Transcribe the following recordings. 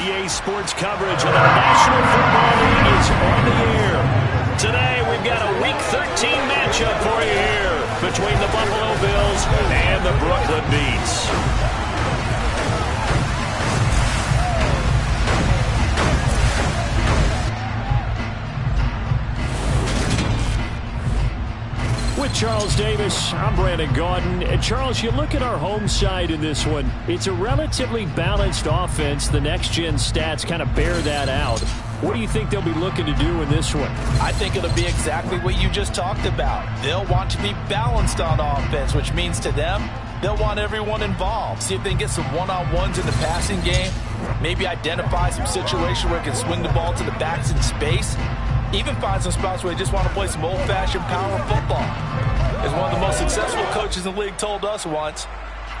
EA Sports coverage of the National Football League is on the air. Today, we've got a Week 13 matchup for you here between the Buffalo Bills and the Brooklyn Beats. With Charles Davis, I'm Brandon Gaudin. And Charles, you look at our home side in this one. It's a relatively balanced offense. The next-gen stats kind of bear that out. What do you think they'll be looking to do in this one? I think it'll be exactly what you just talked about. They'll want to be balanced on offense, which means to them, they'll want everyone involved. See if they can get some one-on-ones in the passing game. Maybe identify some situation where it can swing the ball to the backs in space. Even find some spots where they just want to play some old-fashioned power football. As one of the most successful coaches in the league told us once,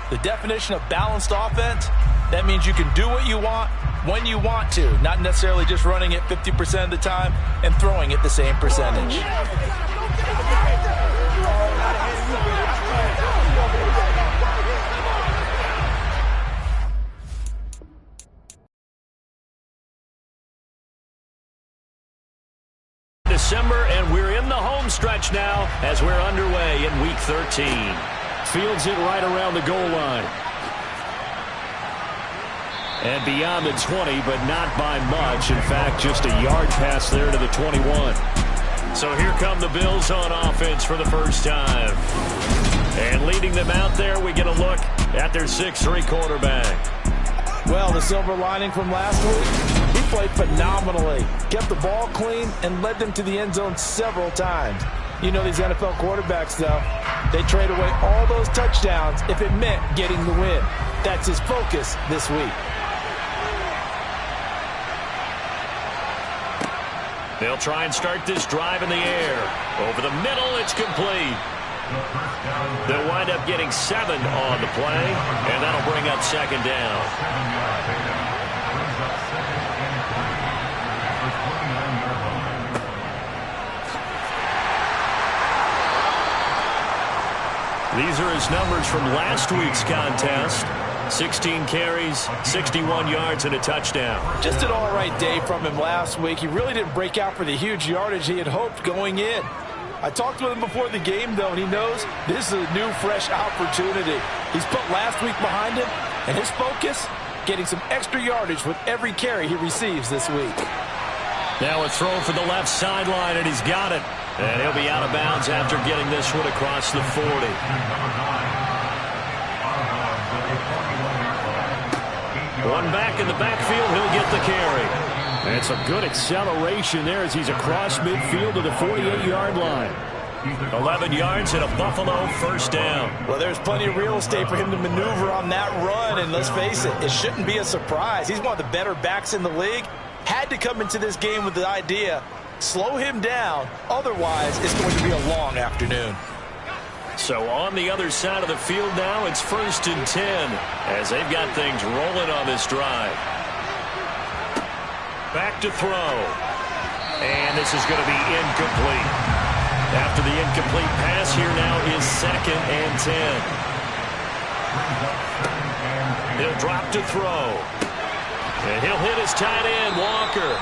the definition of balanced offense, that means you can do what you want when you want to, not necessarily just running it 50% of the time and throwing it the same percentage. December, and we're in the home stretch now as we're underway in Week 13. Fields it right around the goal line. And beyond the 20, but not by much. In fact, just a yard pass there to the 21. So here come the Bills on offense for the first time. And leading them out there, we get a look at their 6'3" quarterback. Well, the silver lining from last week, he played phenomenally. Kept the ball clean and led them to the end zone several times. You know these NFL quarterbacks, though. They trade away all those touchdowns if it meant getting the win. That's his focus this week. They'll try and start this drive in the air. Over the middle, it's complete. They'll wind up getting 7 on the play, and that'll bring up second down. These are his numbers from last week's contest. 16 carries, 61 yards, and a touchdown. Just an all-right day from him last week. He really didn't break out for the huge yardage he had hoped going in. I talked with him before the game, though, and he knows this is a new, fresh opportunity. He's put last week behind him, and his focus, getting some extra yardage with every carry he receives this week. Now a throw for the left sideline, and he's got it. And he'll be out of bounds after getting this one across the 40. One back in the backfield, he'll get the carry. And some good acceleration there as he's across midfield to the 48-yard line. 11 yards and a Buffalo first down. Well, there's plenty of real estate for him to maneuver on that run, and let's face it, it shouldn't be a surprise. He's one of the better backs in the league. Had to come into this game with the idea, slow him down, otherwise it's going to be a long afternoon. So on the other side of the field now, it's 1st and 10 as they've got things rolling on this drive. Back to throw. And this is going to be incomplete. After the incomplete pass, here now is 2nd and 10. He'll drop to throw. And he'll hit his tight end, Walker.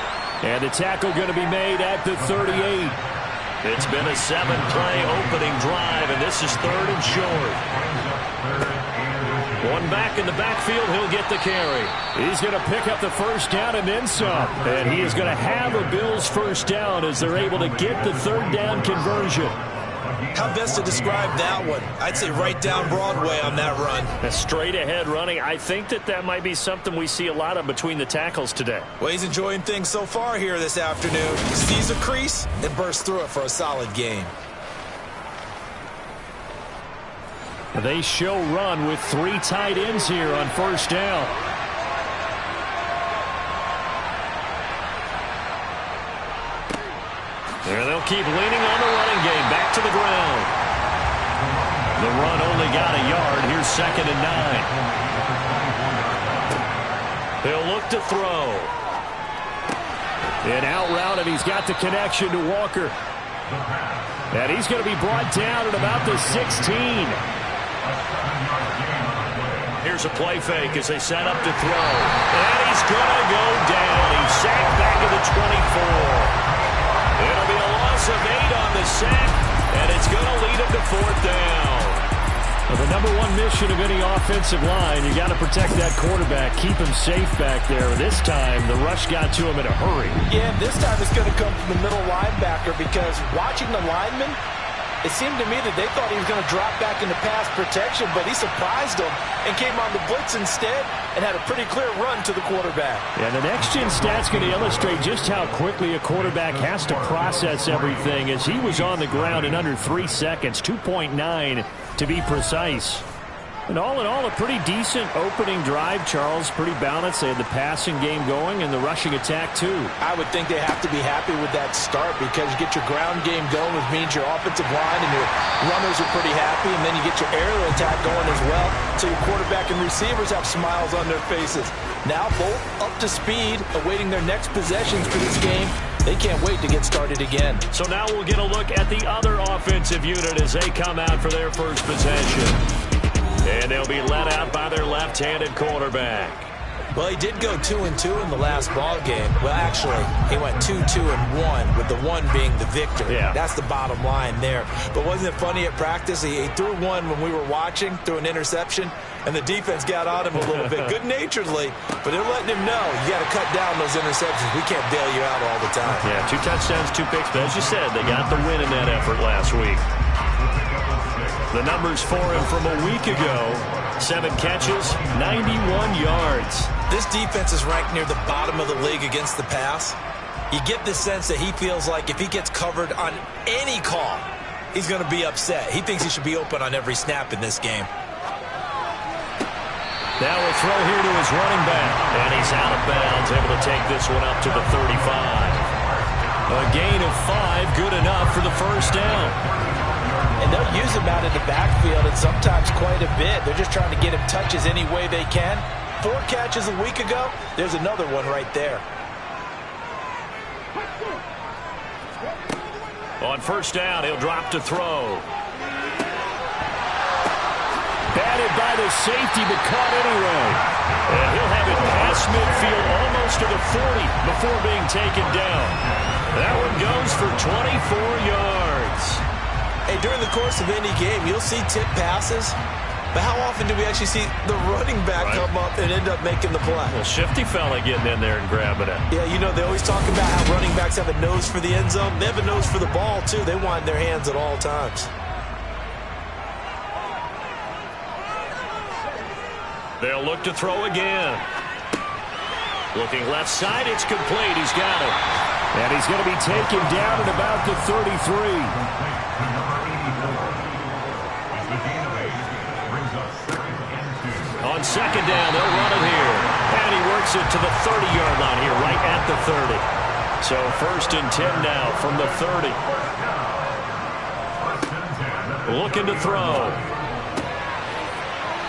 And the tackle going to be made at the 38. It's been a 7-play opening drive, and this is 3rd and short. One back in the backfield, he'll get the carry. He's going to pick up the first down and then some. And he is going to have a Bills first down as they're able to get the 3rd down conversion. How best to describe that one? I'd say right down Broadway on that run. A straight ahead running. I think that might be something we see a lot of between the tackles today. Well, he's enjoying things so far here this afternoon. Sees a crease and bursts through it for a solid game. They show run with 3 tight ends here on first down. There they'll keep leaning on the running game. Back to the ground. The run only got a yard. Here's 2nd and 9. He'll look to throw. An out route, and he's got the connection to Walker. And he's going to be brought down at about the 16. Here's a play fake as they set up to throw. And he's going to go down. He's sacked back at the 24. It'll be a loss of 8 on the sack, and it's going to lead him to 4th down. Well, the number one mission of any offensive line, you got to protect that quarterback, keep him safe back there. This time, the rush got to him in a hurry. Yeah, this time it's going to come from the middle linebacker because watching the lineman, it seemed to me that they thought he was going to drop back into pass protection, but he surprised them and came on the blitz instead and had a pretty clear run to the quarterback. Yeah, the next-gen stat's going to illustrate just how quickly a quarterback has to process everything as he was on the ground in under 3 seconds, 2.9 to be precise. And all in all, a pretty decent opening drive, Charles. Pretty balanced. They had the passing game going and the rushing attack, too. I would think they have to be happy with that start because you get your ground game going, which means your offensive line and your runners are pretty happy, and then you get your aerial attack going as well, so your quarterback and receivers have smiles on their faces. Now both up to speed, awaiting their next possessions for this game. They can't wait to get started again. So now we'll get a look at the other offensive unit as they come out for their first possession. And they'll be led out by their left-handed quarterback. Well, he did go 2-2 in the last ball game. Well, actually, he went 2-2-1, with the 1 being the victor. Yeah. That's the bottom line there. But wasn't it funny at practice? He threw one when we were watching, threw an interception, and the defense got on him a little bit, good-naturedly. But they're letting him know, you got to cut down those interceptions. We can't bail you out all the time. Yeah, 2 touchdowns, 2 picks. But as you said, they got the win in that effort last week. The numbers for him from a week ago, 7 catches, 91 yards. This defense is ranked near the bottom of the league against the pass. You get the sense that he feels like if he gets covered on any call, he's going to be upset. He thinks he should be open on every snap in this game. Now a throw here to his running back, and he's out of bounds, able to take this one up to the 35. A gain of 5, good enough for the first down. And they'll use him out in the backfield, and sometimes quite a bit. They're just trying to get him touches any way they can. 4 catches a week ago. There's another one right there. On first down, he'll drop to throw. Batted by the safety, but caught anyway. And he'll have it past midfield, almost to the 40, before being taken down. That one goes for 24 yards. Hey, during the course of any game, you'll see tip passes, but how often do we actually see the running back come up and end up making the play? Well, shifty fella getting in there and grabbing it. Yeah, you know, they always talk about how running backs have a nose for the end zone. They have a nose for the ball, too. They want in their hands at all times. They'll look to throw again. Looking left side, it's complete. He's got it. And he's going to be taken down at about the 33. On second down, they'll run it here. And he works it to the 30-yard line here, right at the 30. So 1st and 10 now from the 30. Looking to throw.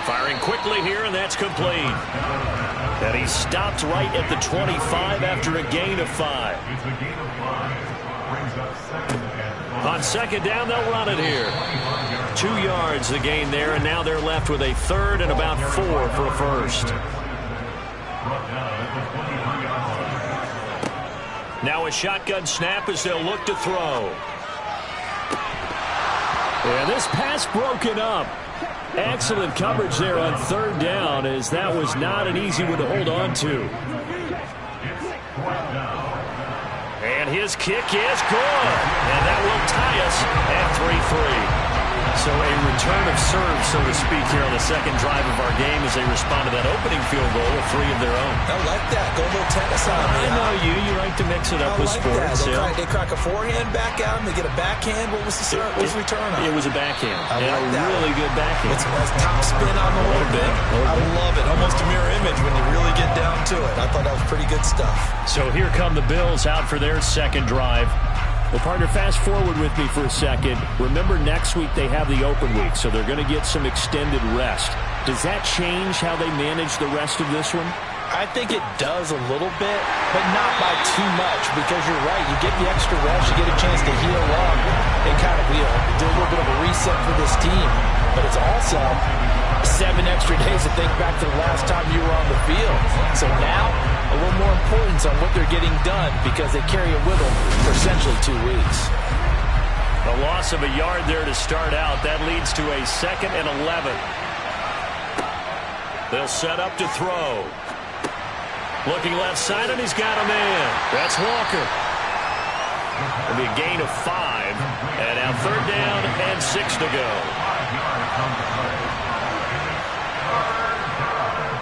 Firing quickly here, and that's complete. And he stopped right at the 25 after a gain of 5. On second down, they'll run it here. 2 yards the gain there, and now they're left with a 3rd and about 4 for a first. Now a shotgun snap as they'll look to throw. And this pass broken up. Excellent coverage there on 3rd down, as that was not an easy one to hold on to. And his kick is good. And that will tie us at 3-3. So a return of serve, so to speak, here on the second drive of our game as they respond to that opening field goal with 3 of their own. I like that. Go a little tennis on me. I know you. You like to mix it up with sports. They crack a forehand back out, and they get a backhand. What was the return on? It was a backhand. I like and a that really good backhand. It's a nice top spin on the little bit. I love it. Almost a mirror image when you really get down to it. I thought that was pretty good stuff. So here come the Bills out for their second drive. Well, partner, fast forward with me for a second. Remember, next week they have the open week, so they're going to get some extended rest. Does that change how they manage the rest of this one? I think it does a little bit, but not by too much, because you're right. You get the extra rest, you get a chance to heal up and kind of do a little bit of a reset for this team. But it's also 7 extra days to think back to the last time you were on the field. So now, a little more importance on what they're getting done because they carry it with them for essentially 2 weeks. A loss of a yard there to start out. That leads to a 2nd and 11. They'll set up to throw. Looking left side, and he's got a man. That's Walker. It'll be a gain of 5. And now 3rd down and 6 to go.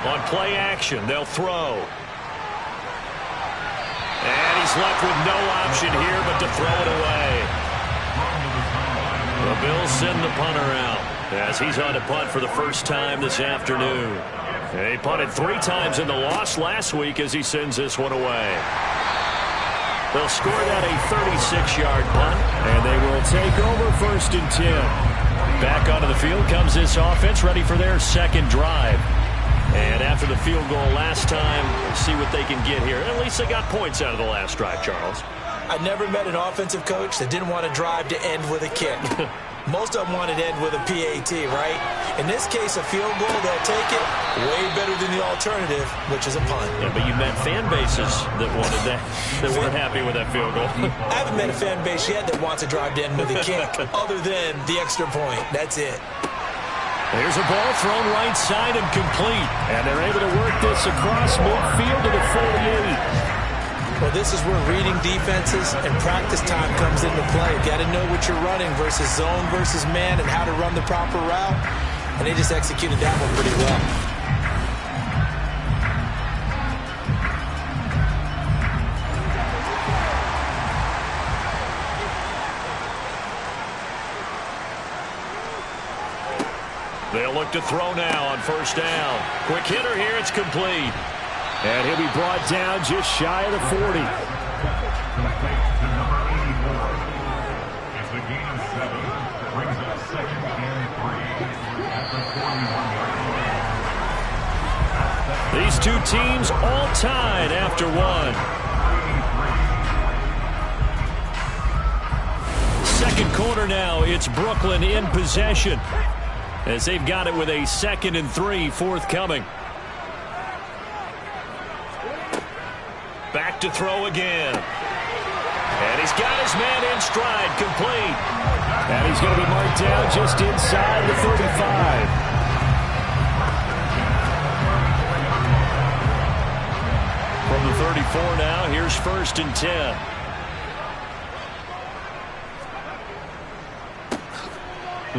On play action, they'll throw. And he's left with no option here but to throw it away. The Bills send the punter out as he's on to punt for the first time this afternoon. And he punted 3 times in the loss last week as he sends this one away. They'll score that a 36-yard punt, and they will take over 1st and 10. Back onto the field comes this offense, ready for their 2nd drive. And after the field goal last time, see what they can get here. At least they got points out of the last drive, Charles. I never met an offensive coach that didn't want to drive to end with a kick. Most of them wanted to end with a PAT, right? In this case, a field goal, they'll take it. Way better than the alternative, which is a punt. Yeah, but you met fan bases that wanted that, that weren't happy with that field goal. I haven't met a fan base yet that wants to drive to end with a kick, other than the extra point. That's it. Here's a ball thrown right side and complete. And they're able to work this across midfield to the 48. Well, this is where reading defenses and practice time comes into play. You got to know what you're running versus zone versus man and how to run the proper route. And they just executed that one pretty well. They'll look to throw now on 1st down. Quick hitter here, it's complete. And he'll be brought down just shy of the 40. These 2 teams all tied after 1. 2nd quarter now, it's Brooklyn in possession as they've got it with a 2nd and 3 forthcoming. Back to throw again. And he's got his man in stride, complete. And he's going to be marked down just inside the 35. From the 34 now, here's 1st and 10.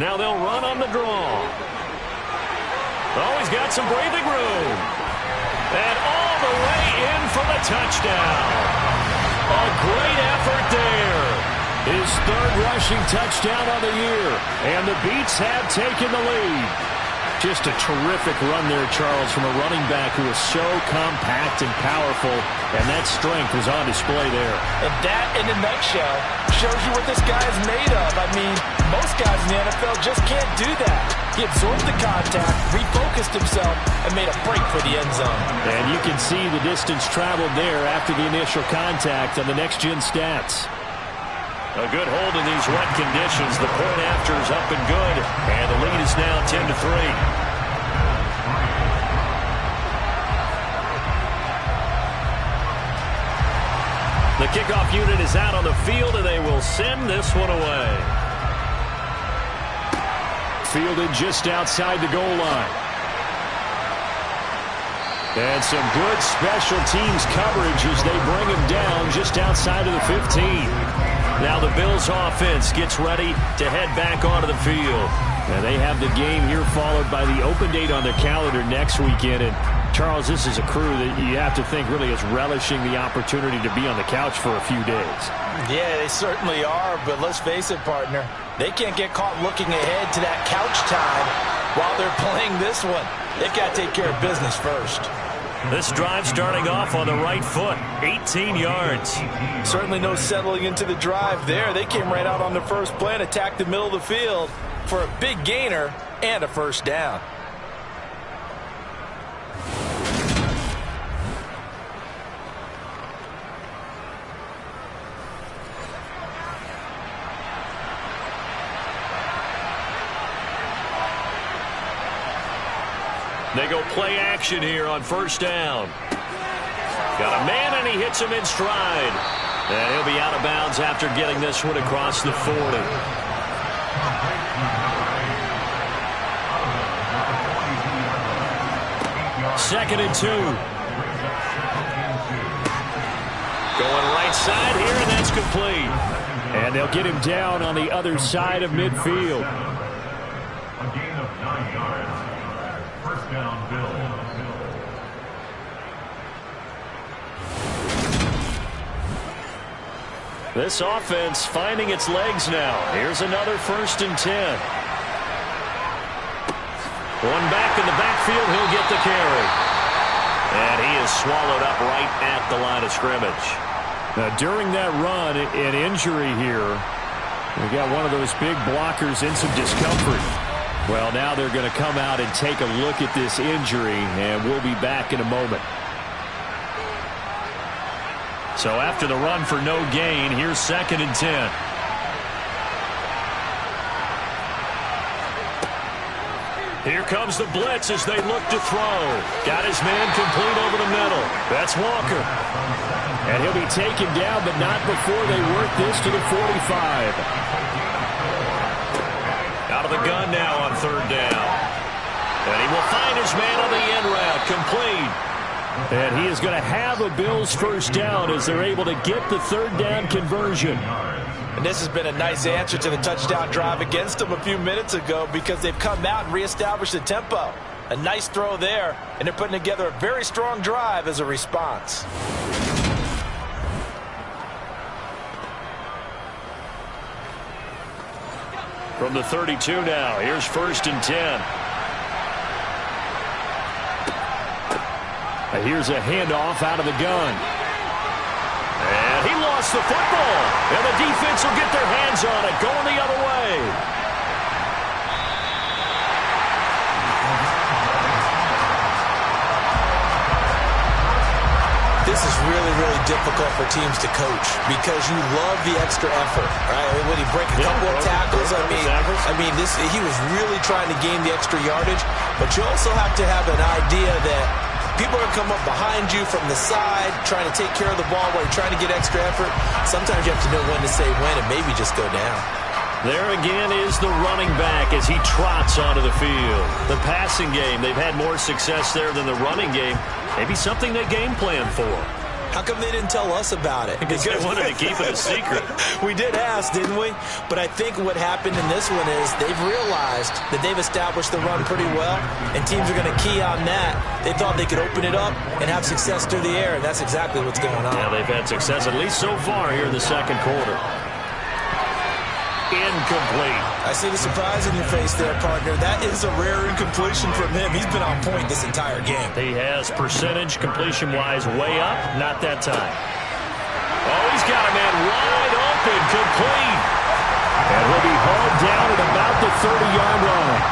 Now they'll run on the draw. Oh, he's got some breathing room. And all the way in for the touchdown. A great effort there. His 3rd rushing touchdown on the year. And the Beats have taken the lead. Just a terrific run there, Charles, from a running back who is so compact and powerful. And that strength was on display there. And that, in a nutshell, shows you what this guy is made of. I mean, most guys in the NFL just can't do that. He absorbed the contact, refocused himself, and made a break for the end zone. And you can see the distance traveled there after the initial contact on the next-gen stats. A good hold in these wet conditions. The point after is up and good. And the lead is now 10-3. The kickoff unit is out on the field, and they will send this one away. Fielded just outside the goal line. And some good special teams coverage as they bring him down just outside of the 15. Now the Bills offense gets ready to head back onto the field. And they have the game here followed by the open date on their calendar next weekend. And Charles, this is a crew that you have to think really is relishing the opportunity to be on the couch for a few days. Yeah, they certainly are, but let's face it, partner. They can't get caught looking ahead to that couch time while they're playing this one. They've got to take care of business first. This drive starting off on the right foot, 18 yards. Certainly no settling into the drive there. They came right out on the first play and attacked the middle of the field for a big gainer and a 1st down. They go play action here on first down. Got a man, and he hits him in stride. And he'll be out of bounds after getting this one across the 40. Second and 2. Going right side here, and that's complete. And they'll get him down on the other side of midfield. A gain of 9 yards. First down, Bills. This offense finding its legs now. Here's another 1st and 10. One back in the backfield. He'll get the carry. And he is swallowed up right at the line of scrimmage. Now, during that run, an injury here. We got one of those big blockers in some discomfort. Well, now they're going to come out and take a look at this injury, and we'll be back in a moment. So after the run for no gain, here's 2nd and 10. Here comes the blitz as they look to throw. Got his man complete over the middle. That's Walker. And he'll be taken down, but not before they work this to the 45. Out of the gun now on 3rd down. And he will find his man on the end route, complete. And he is going to have a Bills first down as they're able to get the 3rd down conversion. And this has been a nice answer to the touchdown drive against them a few minutes ago because they've come out and reestablished the tempo. A nice throw there, and they're putting together a very strong drive as a response. From the 32 now, here's 1st and 10. Here's a handoff out of the gun. And he lost the football. And the defense will get their hands on it, going the other way. This is really, really difficult for teams to coach because you love the extra effort, right? When you break a couple of tackles, he was really trying to gain the extra yardage, but you also have to have an idea that people are going to come up behind you from the side, trying to take care of the ball while you're trying to get extra effort. Sometimes you have to know when to say when and maybe just go down. There again is the running back as he trots onto the field. The passing game, they've had more success there than the running game. Maybe something they game plan for. How come they didn't tell us about it? Because they wanted to keep it a secret. We did ask, didn't we? But I think what happened in this one is they've realized that they've established the run pretty well, and teams are going to key on that. They thought they could open it up and have success through the air, and that's exactly what's going on. Yeah, they've had success, at least so far here in the 2nd quarter. Incomplete. I see the surprise in your face there, partner. That is a rare incompletion from him. He's been on point this entire game. He has percentage completion-wise way up. Not that time. Oh, he's got a man wide open, complete. And he'll be hauled down at about the 30-yard line.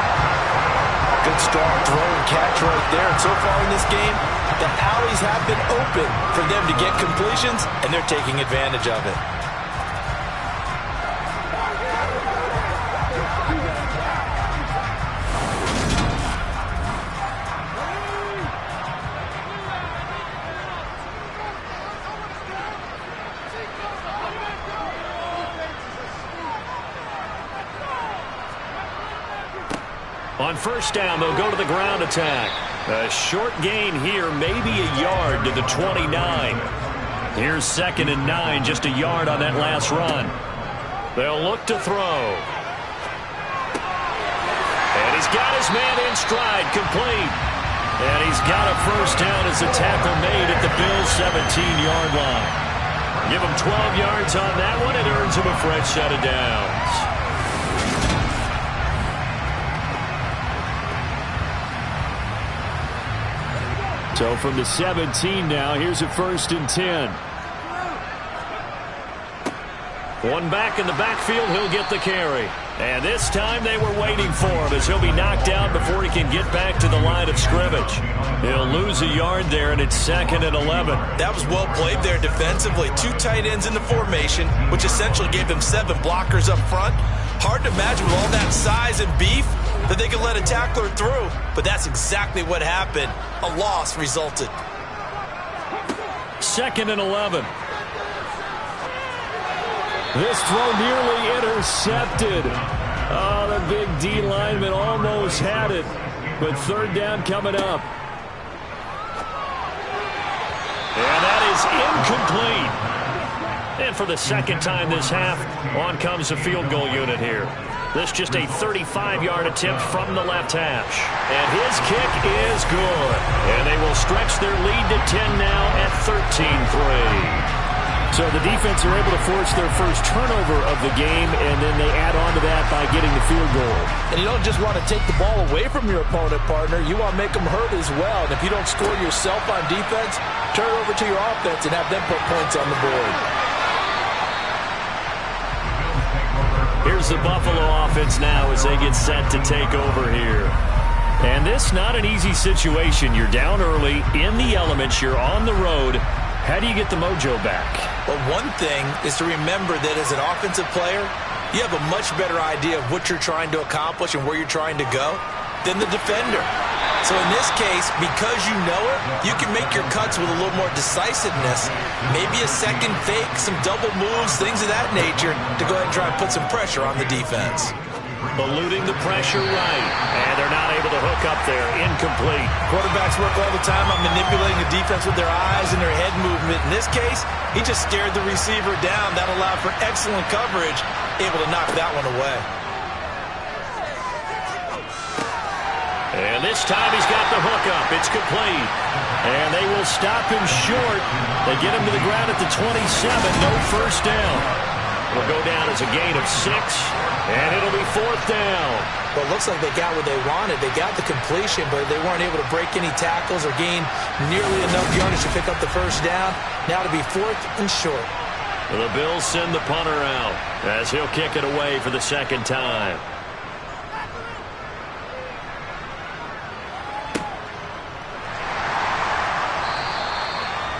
Good strong throw and catch right there. And so far in this game, the alleys have been open for them to get completions, and they're taking advantage of it. On first down, they'll go to the ground attack. A short gain here, maybe a yard to the 29. Here's 2nd and 9, just a yard on that last run. They'll look to throw. And he's got his man in stride, complete. And he's got a first down as a tackle made at the Bills' 17-yard line. Give him 12 yards on that one. It earns him a fresh set of downs. So from the 17 now, here's a 1st and 10. One back in the backfield, he'll get the carry. And this time they were waiting for him as he'll be knocked down before he can get back to the line of scrimmage. He'll lose a yard there, and it's 2nd and 11. That was well played there defensively. 2 tight ends in the formation, which essentially gave them 7 blockers up front. Hard to imagine with all that size and beef that they could let a tackler through, but that's exactly what happened. A loss resulted. 2nd and 11. This throw nearly intercepted. Oh, the big D lineman almost had it, but 3rd down coming up. And that is incomplete. And for the 2nd time this half, on comes the field goal unit here. This just a 35-yard attempt from the left hash. And his kick is good. And they will stretch their lead to 10 now at 13-3. So the defense are able to force their first turnover of the game, and then they add on to that by getting the field goal. And you don't just want to take the ball away from your opponent, partner. You want to make them hurt as well. And if you don't score yourself on defense, turn it over to your offense and have them put points on the board. Here's the Buffalo offense now as they get set to take over here. And this not an easy situation. You're down early, in the elements, you're on the road. How do you get the mojo back? Well, one thing is to remember that as an offensive player, you have a much better idea of what you're trying to accomplish and where you're trying to go than the defender. So in this case, because you know it, you can make your cuts with a little more decisiveness, maybe a second fake, some double moves, things of that nature, to go ahead and try and put some pressure on the defense. Eluding the pressure right, and they're not able to hook up there. Incomplete. Quarterbacks work all the time on manipulating the defense with their eyes and their head movement. In this case, he just stared the receiver down. That allowed for excellent coverage, able to knock that one away. And this time he's got the hookup. It's complete. And they will stop him short. They get him to the ground at the 27. No first down. Will go down as a gain of 6. And it'll be 4th down. Well, it looks like they got what they wanted. They got the completion, but they weren't able to break any tackles or gain nearly enough yardage to pick up the first down. Now to be 4th and short. The Bills send the punter out as he'll kick it away for the 2nd time.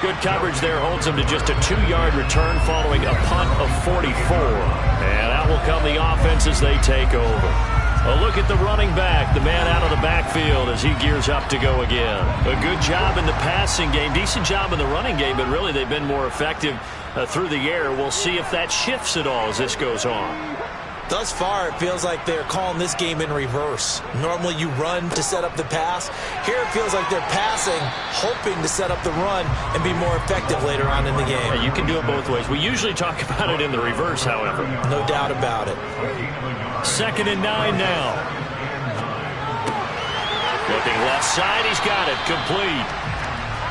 Good coverage there holds him to just a 2-yard return following a punt of 44. And out will come the offense as they take over. A look at the running back, the man out of the backfield as he gears up to go again. A good job in the passing game, decent job in the running game, but really they've been more effective through the air. We'll see if that shifts at all as this goes on. Thus far, it feels like they're calling this game in reverse. Normally you run to set up the pass. Here it feels like they're passing, hoping to set up the run and be more effective later on in the game. Yeah, you can do it both ways. We usually talk about it in the reverse, however. No doubt about it. 2nd and 9 now. Looking left side, he's got it. Complete.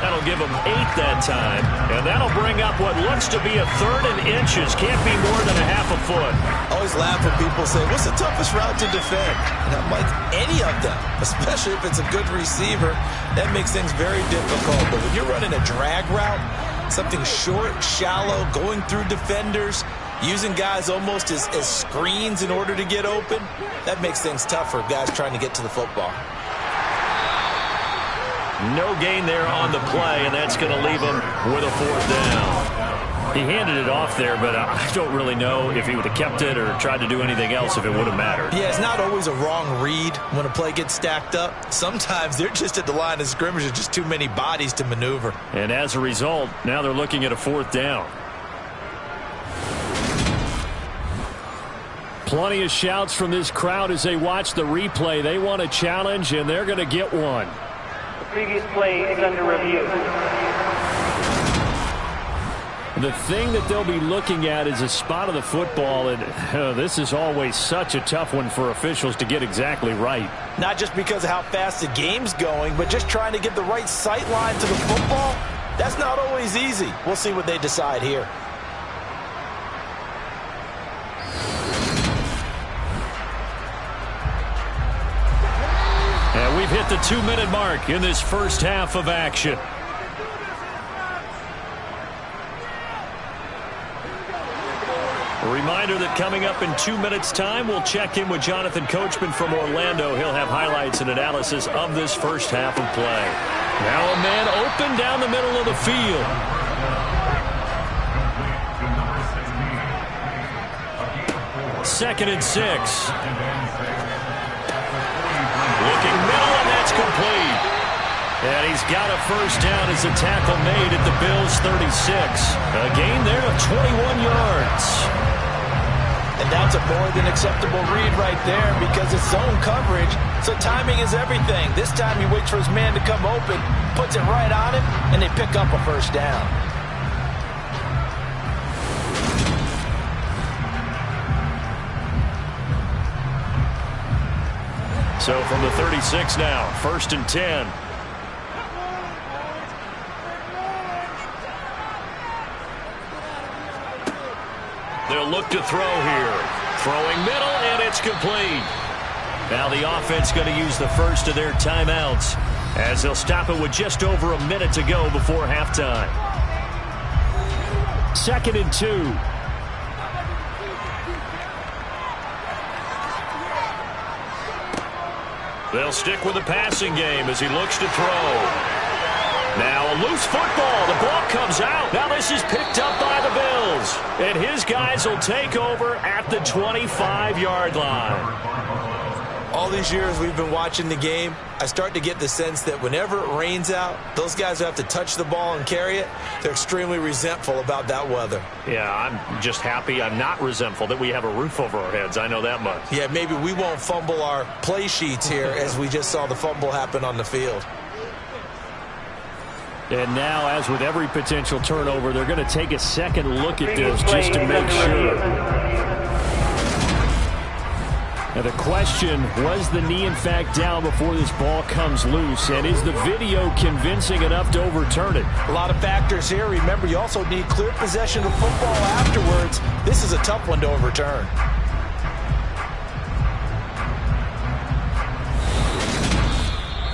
That'll give him 8 that time. And that'll bring up what looks to be a 3rd and inches. Can't be more than a half a foot. I always laugh when people say, what's the toughest route to defend? And I'm like, any of them, especially if it's a good receiver. That makes things very difficult. But when you're running a drag route, something short, shallow, going through defenders, using guys almost as screens in order to get open, that makes things tough for guys trying to get to the football. No gain there on the play, and that's going to leave him with a 4th down. He handed it off there, but I don't really know if he would have kept it or tried to do anything else if it would have mattered. Yeah, it's not always a wrong read when a play gets stacked up. Sometimes they're just at the line of scrimmage. There's just too many bodies to maneuver. And as a result, now they're looking at a 4th down. Plenty of shouts from this crowd as they watch the replay. They want a challenge, and they're going to get one. Previous play is under review. The thing that they'll be looking at is a spot of the football, and this is always such a tough one for officials to get exactly right. Not just because of how fast the game's going, but just trying to get the right sight line to the football. That's not always easy. We'll see what they decide here. And we've hit the 2-minute mark in this first half of action. A reminder that coming up in 2 minutes' time, we'll check in with Jonathan Coachman from Orlando. He'll have highlights and analysis of this first half of play. Now a man open down the middle of the field. 2nd and 6. Looking middle, and that's complete. And he's got a first down as a tackle made at the Bills' 36. A gain there of 21 yards. And that's a more than acceptable read right there because it's zone coverage, so timing is everything. This time he waits for his man to come open, puts it right on him, and they pick up a first down. So from the 36 now, 1st and 10. They'll look to throw here. Throwing middle, and it's complete. Now the offense going to use the first of their timeouts as they'll stop it with just over a minute to go before halftime. 2nd and 2. They'll stick with the passing game as he looks to throw. Now a loose football. The ball comes out. Now this is picked up by the Bills. And his guys will take over at the 25-yard line. All these years we've been watching the game, I start to get the sense that whenever it rains out, those guys who have to touch the ball and carry it, they're extremely resentful about that weather. Yeah, I'm just happy. I'm not resentful that we have a roof over our heads. I know that much. Yeah, maybe we won't fumble our play sheets here as we just saw the fumble happen on the field. And now, as with every potential turnover, they're going to take a second look at this just to make sure. Now the question, was the knee in fact down before this ball comes loose? And is the video convincing enough to overturn it? A lot of factors here. Remember, you also need clear possession of football afterwards. This is a tough one to overturn.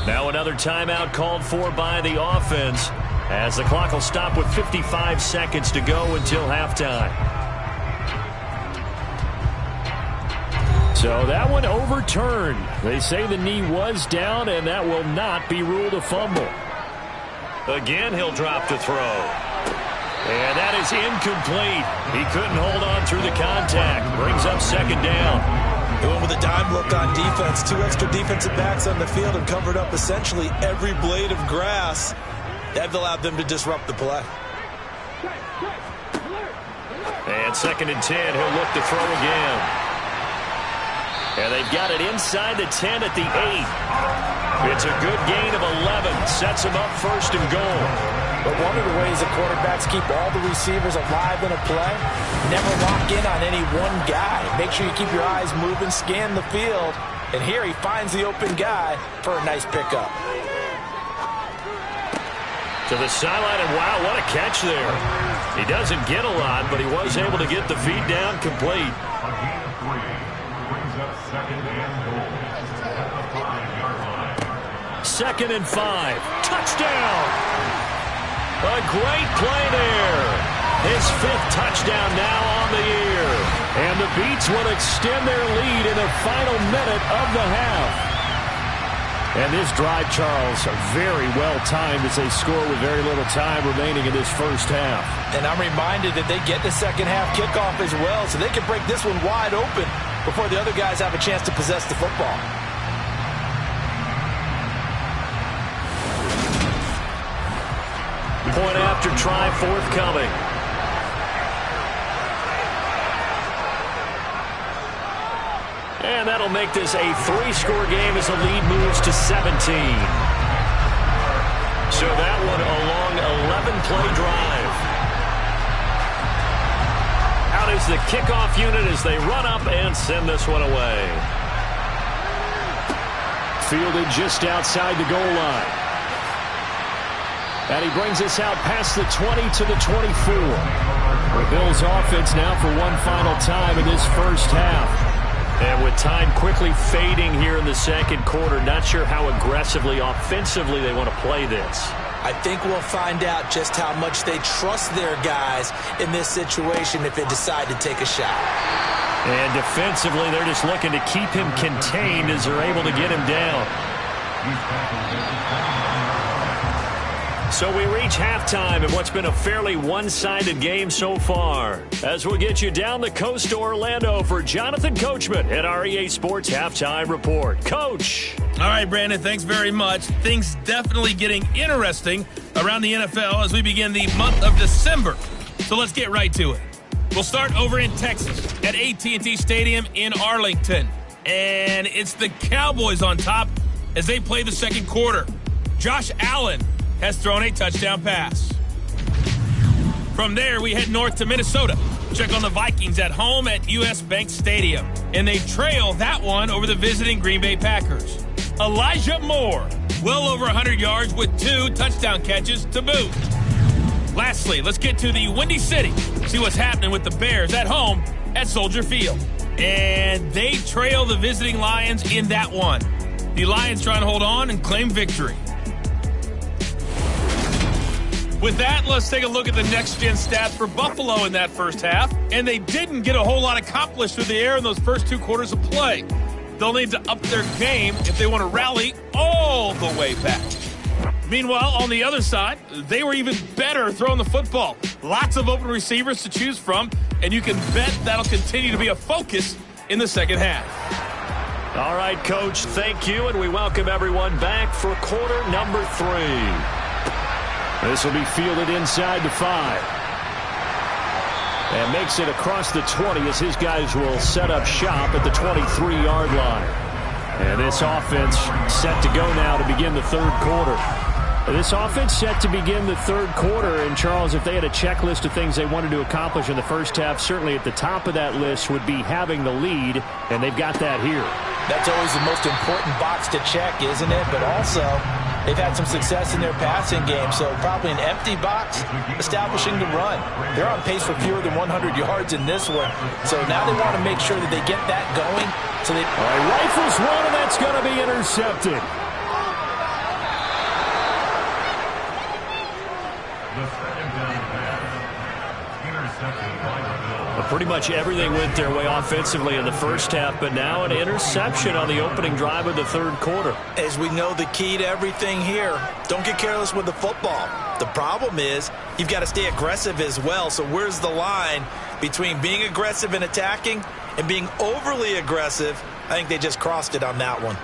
Now another timeout called for by the offense as the clock will stop with 55 seconds to go until halftime. So that one overturned. They say the knee was down, and that will not be ruled a fumble. Again, he'll drop to throw. And that is incomplete. He couldn't hold on through the contact. Brings up 2nd down. Going with a dime look on defense. 2 extra defensive backs on the field and covered up essentially every blade of grass. That allowed them to disrupt the play. And 2nd and 10, he'll look to throw again. And they've got it inside the 10 at the 8. It's a good gain of 11. Sets them up 1st and goal. But one of the ways that quarterbacks keep all the receivers alive in a play, never lock in on any one guy. Make sure you keep your eyes moving, scan the field. And here he finds the open guy for a nice pickup. To the sideline, and wow, what a catch there. He doesn't get a lot, but he was able to get the feed down complete. A gain of 3 brings up 2nd and goal at the 5-yard line. 2nd and 5. Touchdown! A great play there. His 5th touchdown now on the year. And the Beats will extend their lead in the final minute of the half. And this drive, Charles, very well timed as they score with very little time remaining in this first half. And I'm reminded that they get the second half kickoff as well, so they can break this one wide open before the other guys have a chance to possess the football. Point after try forthcoming. And that'll make this a 3-score game as the lead moves to 17. So that one a long 11-play drive. Out is the kickoff unit as they run up and send this one away. Fielded just outside the goal line. And he brings us out past the 20 to the 24. The Bills offense now for one final time in this first half. And with time quickly fading here in the second quarter, not sure how aggressively, offensively they want to play this. I think we'll find out just how much they trust their guys in this situation if they decide to take a shot. And defensively, they're just looking to keep him contained as they're able to get him down. So we reach halftime in what's been a fairly one-sided game so far. As we'll get you down the coast to Orlando for Jonathan Coachman at our EA Sports Halftime Report. Coach. All right, Brandon, thanks very much. Things definitely getting interesting around the NFL as we begin the month of December. So let's get right to it. We'll start over in Texas at AT&T Stadium in Arlington. And it's the Cowboys on top as they play the second quarter. Josh Allen has thrown a touchdown pass. From there, we head north to Minnesota. Check on the Vikings at home at US Bank Stadium. And they trail that one over the visiting Green Bay Packers. Elijah Moore, well over 100 yards with 2 touchdown catches to boot. Lastly, let's get to the Windy City. See what's happening with the Bears at home at Soldier Field. And they trail the visiting Lions in that one. The Lions trying to hold on and claim victory. With that, let's take a look at the next-gen stats for Buffalo in that first half. And they didn't get a whole lot accomplished through the air in those first 2 quarters of play. They'll need to up their game if they want to rally all the way back. Meanwhile, on the other side, they were even better throwing the football. Lots of open receivers to choose from, and you can bet that'll continue to be a focus in the second half. All right, Coach, thank you, and we welcome everyone back for quarter number 3. This will be fielded inside the 5. And makes it across the 20 as his guys will set up shop at the 23-yard line. And this offense set to go now to begin the third quarter. This offense set to begin the third quarter. And, Charles, if they had a checklist of things they wanted to accomplish in the first half, certainly at the top of that list would be having the lead, and they've got that here. That's always the most important box to check, isn't it? But also, they've had some success in their passing game, so probably an empty box establishing the run. They're on pace for fewer than 100 yards in this one, so now they want to make sure that they get that going. So they rifles one, and that's going to be intercepted. Pretty much everything went their way offensively in the first half, but now an interception on the opening drive of the third quarter. As we know, the key to everything here, don't get careless with the football. The problem is you've got to stay aggressive as well. So where's the line between being aggressive and attacking and being overly aggressive? I think they just crossed it on that one.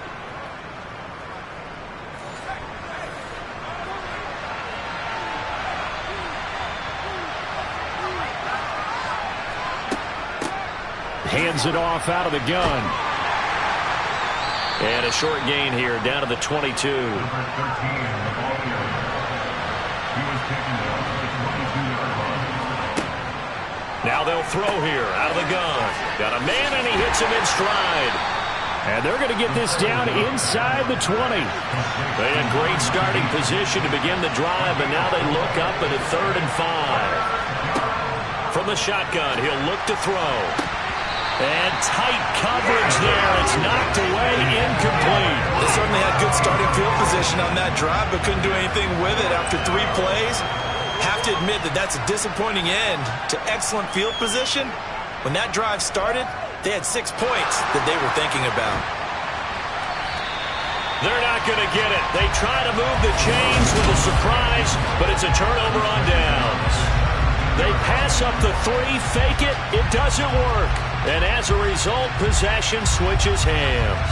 Hands it off out of the gun. And a short gain here down to the 22. Now they'll throw here out of the gun. Got a man, and he hits him in stride. And they're going to get this down inside the 20. They had great starting position to begin the drive, and now they look up at a 3rd and 5. From the shotgun, he'll look to throw. And tight coverage there. It's knocked away, incomplete. They certainly had good starting field position on that drive, but couldn't do anything with it after 3 plays. Have to admit that that's a disappointing end to excellent field position. When that drive started, they had 6 points that they were thinking about. They're not going to get it. They try to move the chains with a surprise, but it's a turnover on downs. They pass up the 3, fake it. It doesn't work. And as a result, possession switches hands.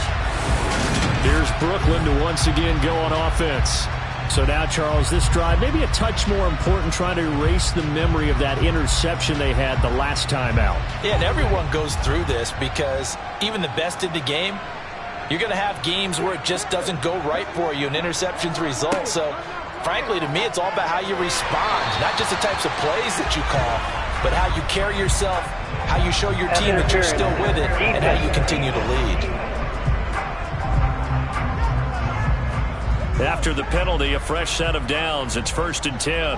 Here's Brooklyn to once again go on offense. So now, Charles, this drive maybe a touch more important, trying to erase the memory of that interception they had the last time out. Yeah, and everyone goes through this because even the best in the game, you're going to have games where it just doesn't go right for you and interceptions result. So, frankly, to me, it's all about how you respond, not just the types of plays that you call, but how you carry yourself, how you show your team that you're still with it, and how you continue to lead. After the penalty, a fresh set of downs. It's 1st and 10.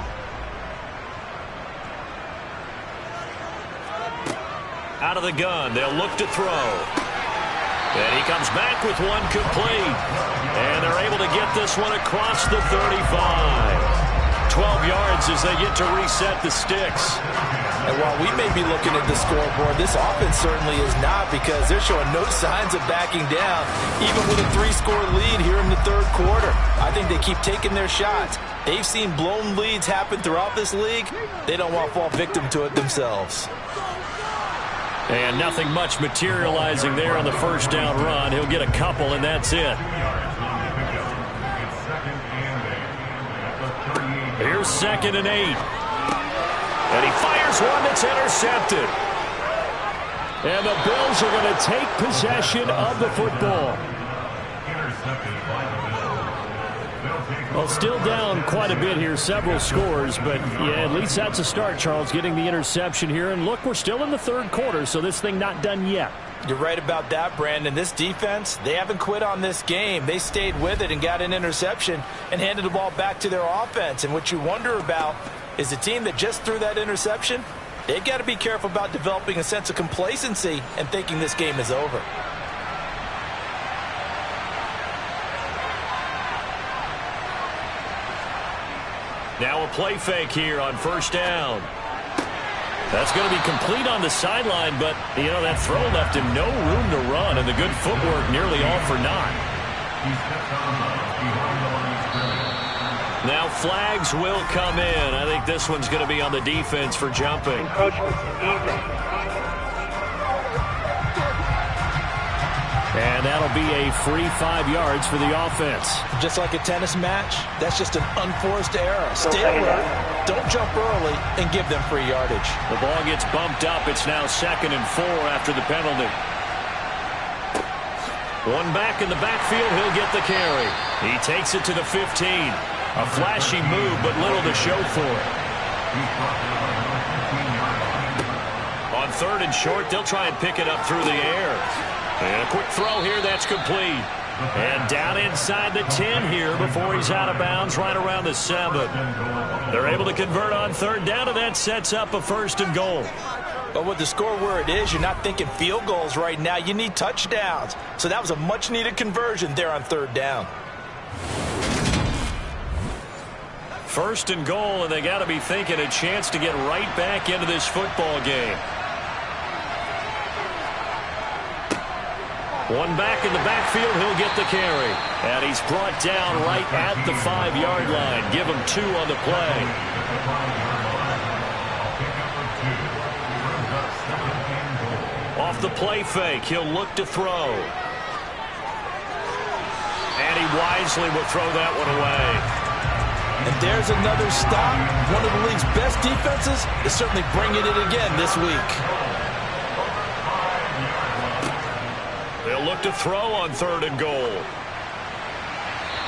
Out of the gun, they'll look to throw. And he comes back with one complete. And they're able to get this one across the 35. 12 yards as they get to reset the sticks. And while we may be looking at the scoreboard, this offense certainly is not, because they're showing no signs of backing down, even with a 3-score lead here in the third quarter. I think they keep taking their shots. They've seen blown leads happen throughout this league. They don't want to fall victim to it themselves. And nothing much materializing there on the first down run. He'll get a couple, and that's it. Here's 2nd and 8. And he fires one that's intercepted. And the Bills are going to take possession of the football. Well, still down quite a bit here, several scores, but yeah, at least that's a start, Charles, getting the interception here. And look, we're still in the third quarter, so this thing not done yet. You're right about that, Brandon. This defense, they haven't quit on this game. They stayed with it and got an interception and handed the ball back to their offense. And what you wonder about is the team that just threw that interception, they've got to be careful about developing a sense of complacency and thinking this game is over. Now a play fake here on first down. That's going to be complete on the sideline, but, you know, that throw left him no room to run, and the good footwork nearly all for naught. Now flags will come in. I think this one's going to be on the defense for jumping. And that'll be a free 5 yards for the offense. Just like a tennis match, that's just an unforced error. Stay alert, don't jump early, and give them free yardage. The ball gets bumped up. It's now 2nd and 4 after the penalty. One back in the backfield. He'll get the carry. He takes it to the 15. A flashy move, but little to show for it. On 3rd and short, they'll try and pick it up through the air. And a quick throw here, that's complete. And down inside the 10 here before he's out of bounds, right around the 7. They're able to convert on 3rd down, and that sets up a 1st and goal. But with the score where it is, you're not thinking field goals right now. You need touchdowns. So that was a much-needed conversion there on 3rd down. 1st and goal, and they got to be thinking a chance to get right back into this football game. One back in the backfield, he'll get the carry. And he's brought down right at the 5-yard line. Give him 2 on the play. Off the play fake, he'll look to throw. And he wisely will throw that one away. And there's another stop. One of the league's best defenses is certainly bringing it again this week. They'll look to throw on 3rd and goal.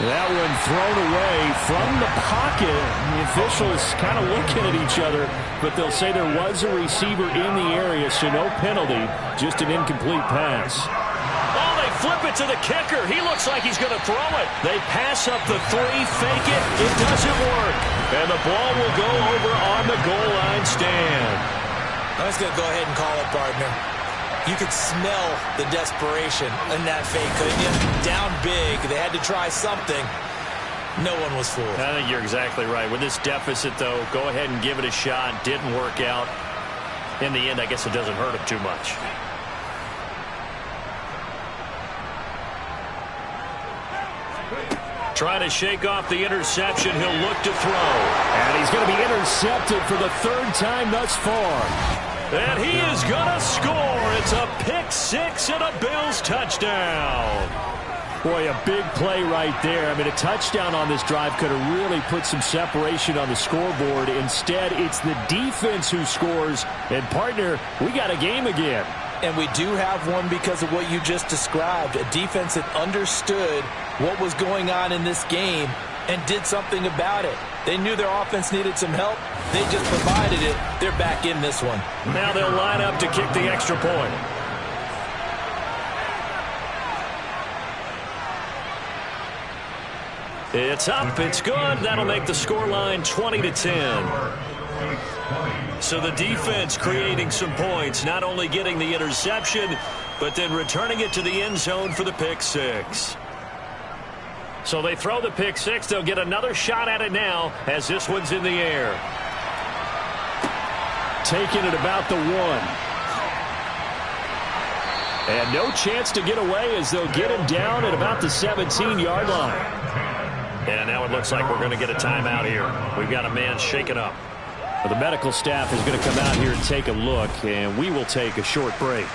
That one thrown away from the pocket. The officials kind of looking at each other, but they'll say there was a receiver in the area, so no penalty, just an incomplete pass. Oh, they flip it to the kicker. He looks like he's going to throw it. They pass up the 3, fake it. It doesn't work. And the ball will go over on the goal line stand. I'm just going to go ahead and call it, partner. You could smell the desperation in that fake, couldn't you? Down big. They had to try something. No one was fooled. I think you're exactly right. With this deficit, though, go ahead and give it a shot. Didn't work out. In the end, I guess it doesn't hurt him too much. Trying to shake off the interception. He'll look to throw. And he's going to be intercepted for the 3rd time thus far. And he is going to score. It's a pick 6 and a Bills touchdown. Boy, a big play right there. I mean, a touchdown on this drive could have really put some separation on the scoreboard. Instead, it's the defense who scores. And, partner, we got a game again. And we do have one because of what you just described. A defense that understood what was going on in this game and did something about it. They knew their offense needed some help. They just provided it. They're back in this one. Now they'll line up to kick the extra point. It's up. It's good. That'll make the scoreline 20-10. So the defense creating some points, not only getting the interception, but then returning it to the end zone for the pick 6. So they throw the pick six. They'll get another shot at it now as this one's in the air. Taking it about the 1. And no chance to get away as they'll get him down at about the 17-yard line. And now it looks like we're going to get a timeout here. We've got a man shaken up. Well, the medical staff is going to come out here and take a look, and we will take a short break.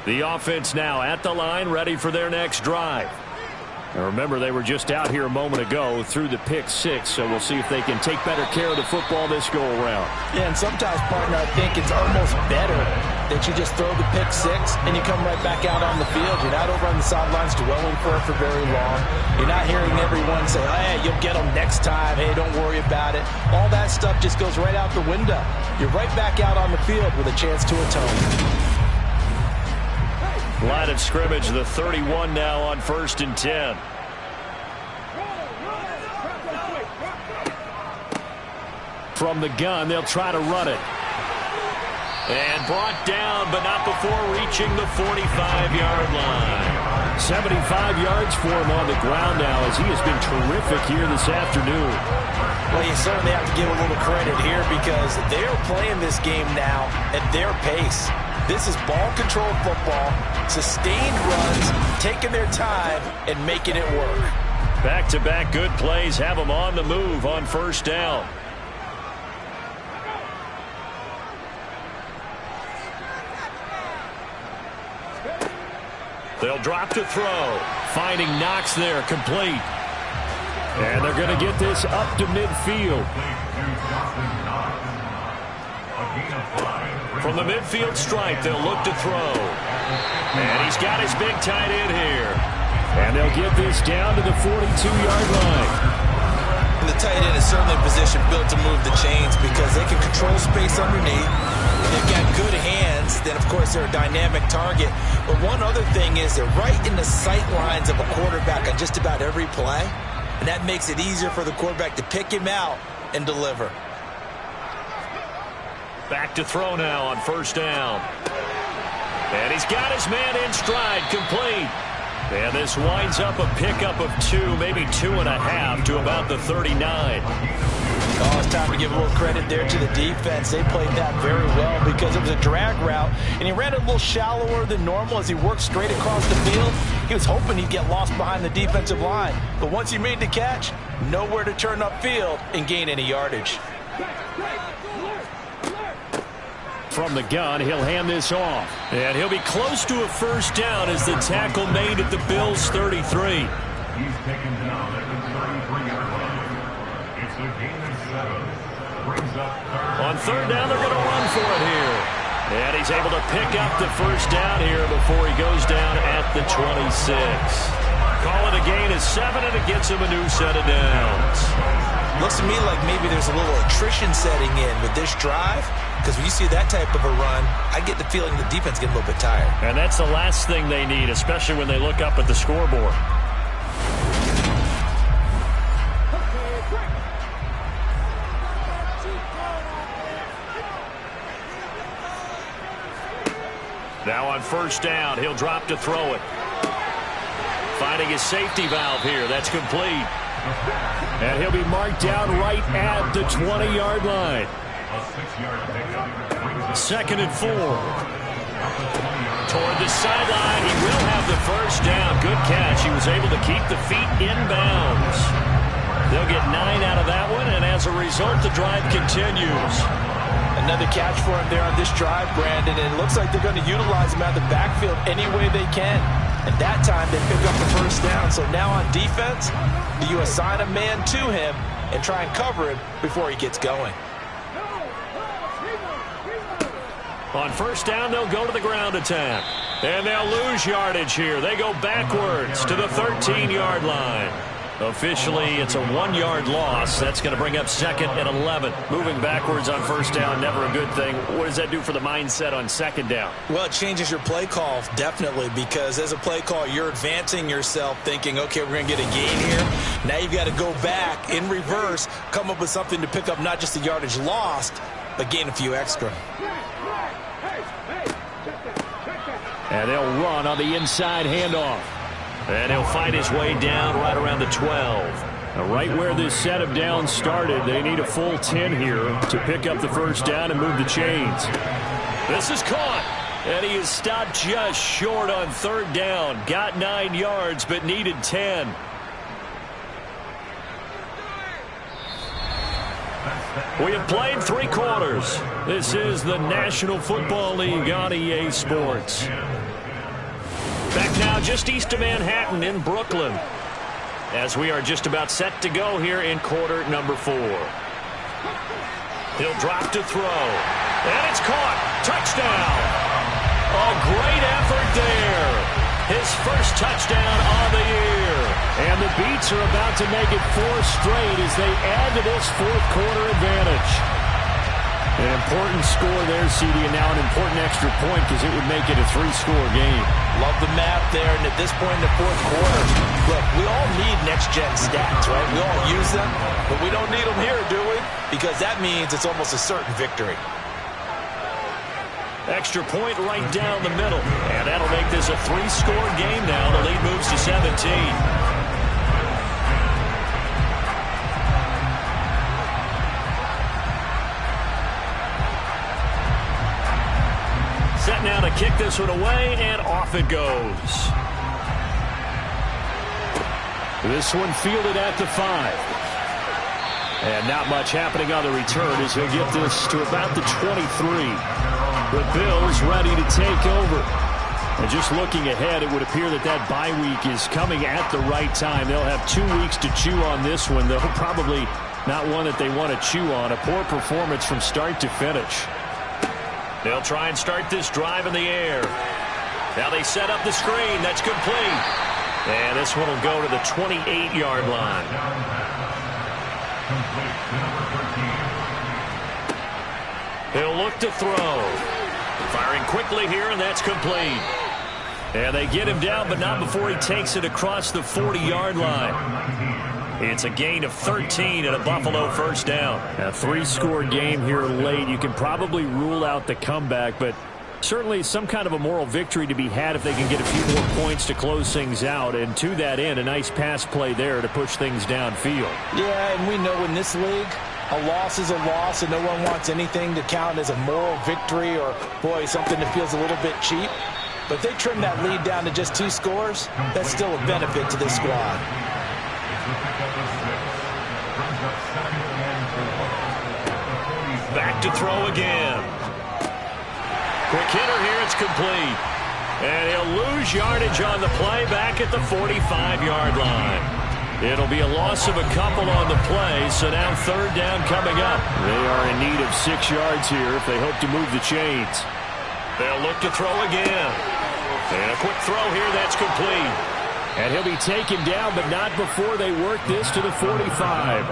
The offense now at the line, ready for their next drive. Now remember, they were just out here a moment ago through the pick six, so we'll see if they can take better care of the football this go-around. Yeah, and sometimes, partner, I think it's almost better that you just throw the pick six and you come right back out on the field. You're not over on the sidelines dwelling for it for very long. You're not hearing everyone say, hey, you'll get them next time. Hey, don't worry about it. All that stuff just goes right out the window. You're right back out on the field with a chance to atone. Line of scrimmage, the 31 now on 1st and 10. From the gun, they'll try to run it. And brought down, but not before reaching the 45-yard line. 75 yards for him on the ground now as he has been terrific here this afternoon. Well, you certainly have to give a little credit here because they're playing this game now at their pace. This is ball control football, sustained runs, taking their time and making it work. Back-to-back good plays have them on the move on 1st down. They'll drop to throw. Finding Knox there, complete. And they're going to get this up to midfield. From the midfield stripe, they'll look to throw. And he's got his big tight end here. And they'll get this down to the 42-yard line. And the tight end is certainly a position built to move the chains because they can control space underneath. They've got good hands. Then, of course, they're a dynamic target. But one other thing is they're right in the sight lines of a quarterback on just about every play. And that makes it easier for the quarterback to pick him out and deliver. Back to throw now on 1st down. And he's got his man in stride, complete. And this winds up a pickup of 2, maybe 2.5 to about the 39. Oh, it's time to give a little credit there to the defense. They played that very well because it was a drag route, and he ran it a little shallower than normal as he worked straight across the field. He was hoping he'd get lost behind the defensive line, but once he made the catch, nowhere to turn upfield and gain any yardage. From the gun, he'll hand this off. And he'll be close to a 1st down as the tackle made at the Bills' 33. He's taken down at the 33-yard line. It's a gain of 7. Brings up 3rd. On 3rd down, they're going to run for it here. And he's able to pick up the 1st down here before he goes down at the 26. Call it a gain of 7, and it gets him a new set of downs. Looks to me like maybe there's a little attrition setting in with this drive. Because when you see that type of a run, I get the feeling the defense getting a little bit tired. And that's the last thing they need, especially when they look up at the scoreboard. Now on 1st down, he'll drop to throw it. Finding his safety valve here. That's complete. And he'll be marked down right at the 20-yard line. 2nd and 4. Toward the sideline, he will have the 1st down. Good catch. He was able to keep the feet in bounds. They'll get 9 out of that one, and as a result, the drive continues. Another catch for him there on this drive, Brandon, and it looks like they're going to utilize him out of the backfield any way they can. And that time, they pick up the 1st down. So now on defense, you assign a man to him and try and cover him before he gets going. On 1st down, they'll go to the ground attack. And they'll lose yardage here. They go backwards to the 13-yard line. Officially, it's a 1-yard loss. That's going to bring up 2nd and 11. Moving backwards on 1st down, never a good thing. What does that do for the mindset on 2nd down? Well, it changes your play call, definitely, because as a play call, you're advancing yourself thinking, okay, we're going to get a gain here. Now you've got to go back in reverse, come up with something to pick up not just the yardage lost, but gain a few extra. And they'll run on the inside handoff. And he'll fight his way down right around the 12. Now, right where this set of downs started, they need a full 10 here to pick up the first down and move the chains. This is caught. And he is stopped just short on third down. Got 9 yards, but needed 10. We have played 3 quarters. This is the National Football League on EA Sports. Back now just east of Manhattan in Brooklyn, as we are just about set to go here in quarter number 4. He'll drop to throw. And it's caught. Touchdown. A great effort there. His first touchdown on the year. And the Beats are about to make it 4 straight as they add to this fourth quarter advantage. An important score there, CD, and now an important extra point because it would make it a 3-score game. Love the math there, and at this point in the fourth quarter, look, we all need next-gen stats, right? We all use them, but we don't need them here, do we? Because that means it's almost a certain victory. Extra point right down the middle. And that'll make this a 3-score game now. The lead moves to 17. Set now to kick this one away, and off it goes. This one fielded at the 5. And not much happening on the return as he'll get this to about the 23. The Bills ready to take over. And just looking ahead, it would appear that that bye week is coming at the right time. They'll have 2 weeks to chew on this one, though probably not one that they want to chew on. A poor performance from start to finish. They'll try and start this drive in the air. Now they set up the screen. That's complete. And this one will go to the 28-yard line. He'll look to throw. Firing quickly here, and that's complete. And they get him down, but not before he takes it across the 40-yard line. It's a gain of 13 and a Buffalo first down. A 3-score game here late. You can probably rule out the comeback, but certainly some kind of a moral victory to be had if they can get a few more points to close things out. And to that end, a nice pass play there to push things downfield. Yeah, and we know in this league, a loss is a loss, and no one wants anything to count as a moral victory or, boy, something that feels a little bit cheap. But if they trim that lead down to just 2 scores, that's still a benefit to this squad. Back to throw again. Quick hitter here, it's complete. And he'll lose yardage on the play back at the 45-yard line. It'll be a loss of a couple on the play, so now third down coming up. They are in need of 6 yards here if they hope to move the chains. They'll look to throw again. And a quick throw here, that's complete. And he'll be taken down, but not before they work this to the 45.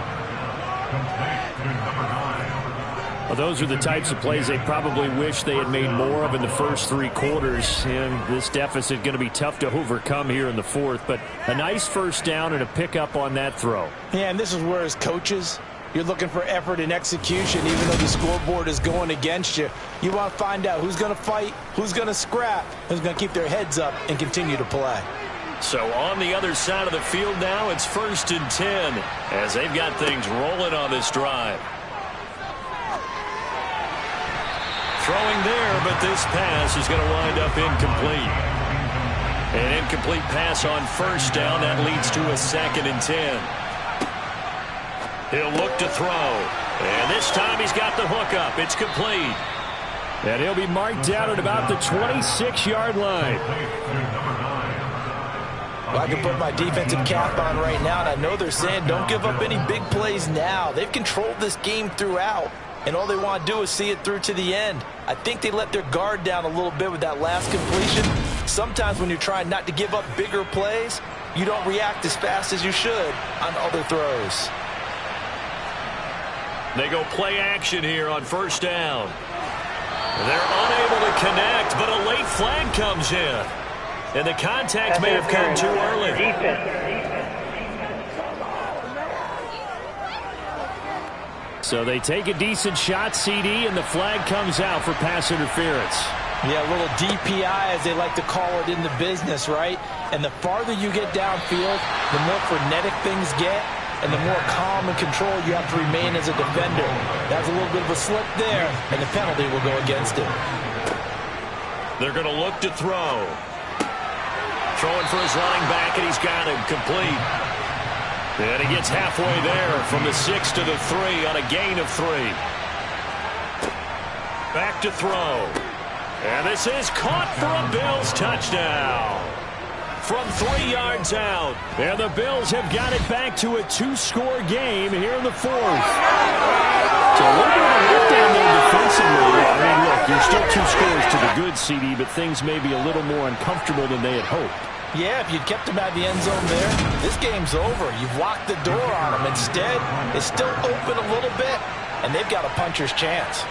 Well, those are the types of plays they probably wish they had made more of in the first 3 quarters. And this deficit going to be tough to overcome here in the fourth. But a nice first down and a pickup on that throw. Yeah, and this is where as coaches, you're looking for effort and execution. Even though the scoreboard is going against you, you want to find out who's going to fight, who's going to scrap, who's going to keep their heads up and continue to play. So on the other side of the field now, it's 1st and 10 as they've got things rolling on this drive. Throwing there, but this pass is going to wind up incomplete. An incomplete pass on first down. That leads to a 2nd and 10. He'll look to throw. And this time he's got the hook up. It's complete. And he'll be marked down at about the 26-yard line. Well, I can put my defensive cap on right now, and I know they're saying don't give up any big plays now. They've controlled this game throughout, and all they want to do is see it through to the end. I think they let their guard down a little bit with that last completion. Sometimes when you're trying not to give up bigger plays, you don't react as fast as you should on other throws. They go play action here on first down. They're unable to connect, but a late flag comes in. And the contact may have come too early. So they take a decent shot, CD, and the flag comes out for pass interference. Yeah, a little DPI, as they like to call it in the business, right? And the farther you get downfield, the more frenetic things get, and the more calm and control you have to remain as a defender. That's a little bit of a slip there, and the penalty will go against him. They're going to look to throw. Throwing for his running back, and he's got him complete. And he gets halfway there from the 6 to the 3 on a gain of 3. Back to throw. And this is caught for a Bills touchdown. From 3 yards out. And the Bills have got it back to a 2-score game here in the 4th. So a little bit of a letdown there defensively. I mean, look, you're still 2 scores to the good, CD, but things may be a little more uncomfortable than they had hoped. Yeah, if you'd kept him out of the end zone there, this game's over. You've locked the door on him. Instead, it's still open a little bit, and they've got a puncher's chance.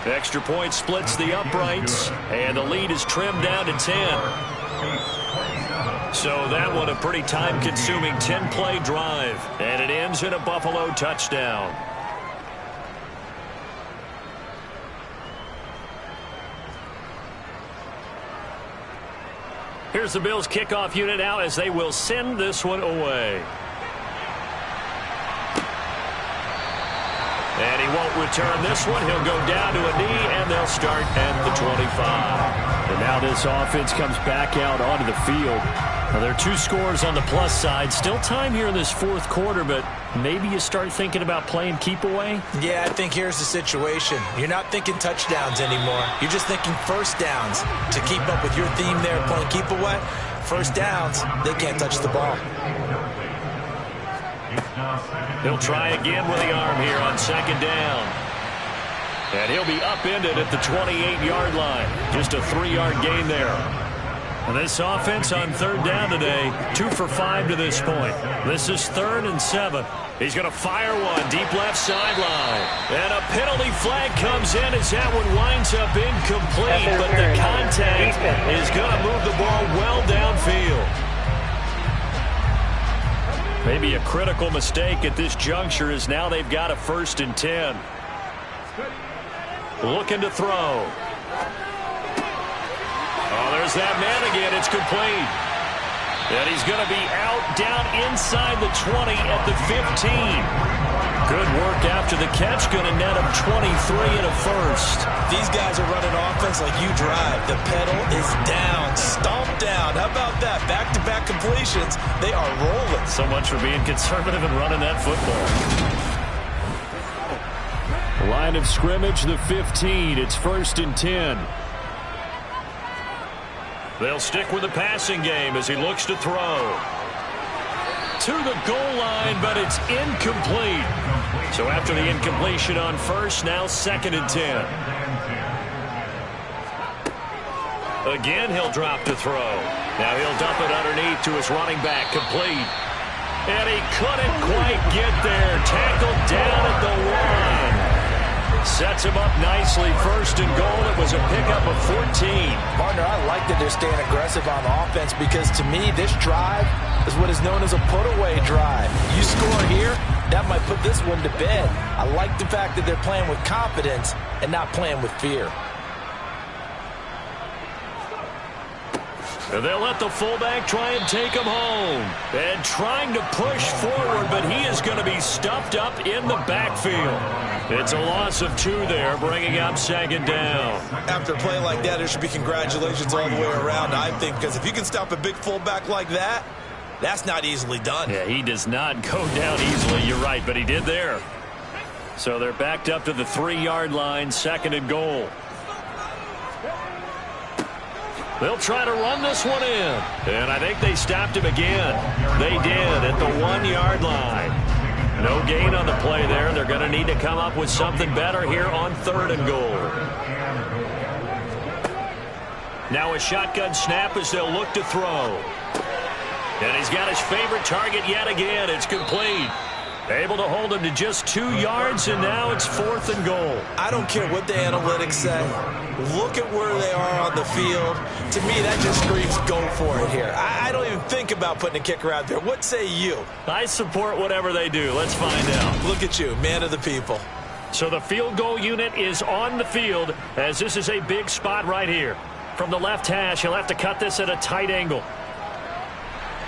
Extra point splits the uprights, and the lead is trimmed down to 10. So that one a pretty time-consuming 10-play drive, and it ends in a Buffalo touchdown. Here's the Bills kickoff unit now as they will send this one away. And he won't return this one. He'll go down to a knee, and they'll start at the 25. And now this offense comes back out onto the field. Now, there are 2 scores on the plus side. Still time here in this 4th quarter, but maybe you start thinking about playing keep away? Yeah, I think here's the situation. You're not thinking touchdowns anymore. You're just thinking first downs. To keep up with your theme there, playing keep away, first downs, they can't touch the ball. He'll try again with the arm here on 2nd down. And he'll be upended at the 28-yard line. Just a 3-yard gain there. And this offense on 3rd down today, 2 for 5 to this point. This is 3rd and 7. He's going to fire one deep left sideline. And a penalty flag comes in as that one winds up incomplete. But the contact is going to move the ball well downfield. Maybe a critical mistake at this juncture as now they've got a 1st and 10. Looking to throw. Oh, there's that man again. It's complete. And he's going to be out down inside the 20 at the 15. Good work after the catch. Going to net him 23 and a 1st. These guys are running offense like you drive. The pedal is down. Stomp down. How about that? Back-to-back completions. They are rolling. So much for being conservative and running that football. Line of scrimmage, the 15. It's 1st and 10. They'll stick with the passing game as he looks to throw. To the goal line, but it's incomplete. So after the incompletion on 1st, now 2nd and 10. Again, he'll drop to throw. Now he'll dump it underneath to his running back, complete. And he couldn't quite get there. Tackled down at the 1. Sets him up nicely. 1st and goal. It was a pickup of 14. Partner, I like that they're staying aggressive on offense because to me, this drive is what is known as a put-away drive. You score here, that might put this one to bed. I like the fact that they're playing with confidence and not playing with fear. And they'll let the fullback try and take him home. And trying to push forward, but he is going to be stuffed up in the backfield. It's a loss of 2 there, bringing up 2nd down. After a play like that, there should be congratulations all the way around, I think, because if you can stop a big fullback like that, that's not easily done. Yeah, he does not go down easily. You're right, but he did there. So they're backed up to the 3-yard line, 2nd and goal. They'll try to run this one in. And I think they stopped him again. They did at the 1-yard line. No gain on the play there. They're going to need to come up with something better here on 3rd and goal. Now a shotgun snap as they'll look to throw. And he's got his favorite target yet again. It's complete. Able to hold him to just 2 yards, and now it's 4th and goal. I don't care what the analytics say. Look at where they are on the field. To me, that just screams go for it here. I don't even think about putting a kicker out there. What say you? I support whatever they do. Let's find out. Look at you, man of the people. So the field goal unit is on the field as this is a big spot right here. From the left hash, he'll have to cut this at a tight angle.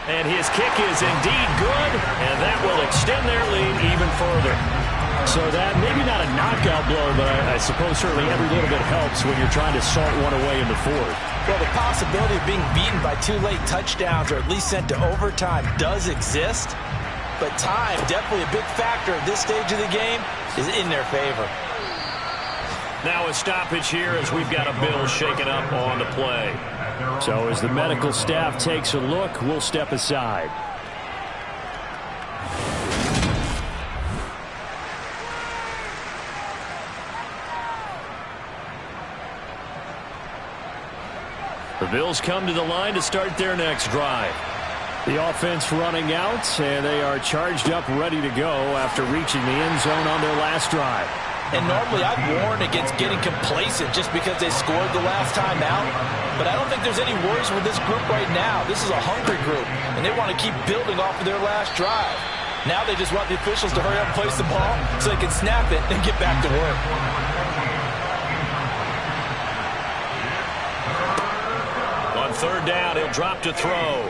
And his kick is indeed good, and that will extend their lead even further. So that, maybe not a knockout blow, but I suppose certainly every little bit helps when you're trying to salt one away in the fourth. Well, the possibility of being beaten by 2 late touchdowns or at least sent to overtime does exist. But time, definitely a big factor at this stage of the game, is in their favor. Now a stoppage here as we've got a Bill shaken up on the play. So as the medical staff takes a look, we'll step aside. The Bills come to the line to start their next drive. The offense running out, and they are charged up, ready to go after reaching the end zone on their last drive. And normally I'd warn against getting complacent just because they scored the last time out. But I don't think there's any worries with this group right now. This is a hungry group, and they want to keep building off of their last drive. Now they just want the officials to hurry up and place the ball so they can snap it and get back to work. On third down, he'll drop to throw.